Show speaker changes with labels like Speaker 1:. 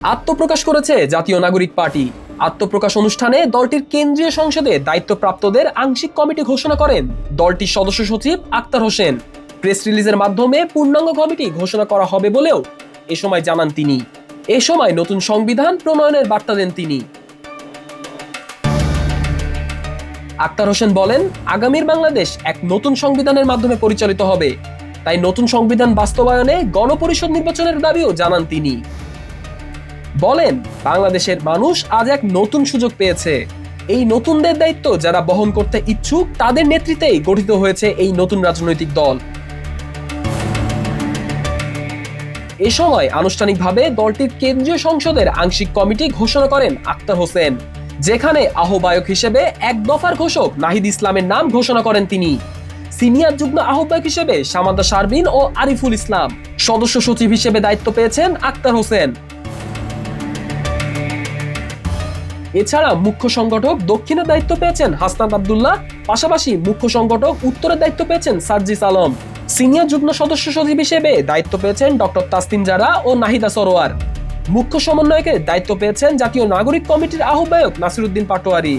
Speaker 1: আত্মপ্রকাশ করেছে জাতীয় নাগরিক পার্টি। আত্মপ্রকাশ অনুষ্ঠানে দলটির কেন্দ্রীয় সংসদে দায়িত্বপ্রাপ্তদের আংশিক কমিটি ঘোষণা করেন দলটির সদস্য সচিব আক্তার হোসেন। প্রেস রিলিজের মাধ্যমে পূর্ণাঙ্গ কমিটি ঘোষণা করা হবে বলেও এ সময় জানান তিনি। এ সময় নতুন সংবিধান প্রণয়নের বার্তা দেন তিনি। আক্তার হোসেন বলেন, আগামীর বাংলাদেশ এক নতুন সংবিধানের মাধ্যমে পরিচালিত হবে, তাই নতুন সংবিধান বাস্তবায়নে গণপরিষদ নির্বাচনের দাবিও জানান তিনি। বলেন, বাংলাদেশের মানুষ আজ এক নতুন সুযোগ পেয়েছে। এই নতুনদের দায়িত্ব যারা বহন করতে ইচ্ছুক তাদের নেতৃত্বেই গঠিত হয়েছে এই নতুন রাজনৈতিক দল। এ সময় আনুষ্ঠানিকভাবে দলটির কেন্দ্রীয় সংসদের আংশিক কমিটি ঘোষণা করেন আক্তার হোসেন, যেখানে আহ্বায়ক হিসেবে এক দফার ঘোষক নাহিদ ইসলামের নাম ঘোষণা করেন তিনি। সিনিয়র যুগ্ম আহ্বায়ক হিসেবে সামাদা শারবিন ও আরিফুল ইসলাম, সদস্য সচিব হিসেবে দায়িত্ব পেয়েছেন আক্তার হোসেন। এছাড়া মুখ্য সংগঠক দক্ষিণের দায়িত্ব পেয়েছেন হাসনাত আব্দুল্লাহ, পাশাপাশি মুখ্য সংগঠক উত্তরের দায়িত্ব পেয়েছেন সার্জিস আলম। সিনিয়র যুগ্ম সদস্য সচিব হিসেবে দায়িত্ব পেয়েছেন ডক্টর তাসনিম জারা ও নাহিদা সরোয়ার। মুখ্য সমন্বয়কের দায়িত্ব পেয়েছেন জাতীয় নাগরিক কমিটির আহ্বায়ক নাসিরউদ্দিন পাটোয়ারি।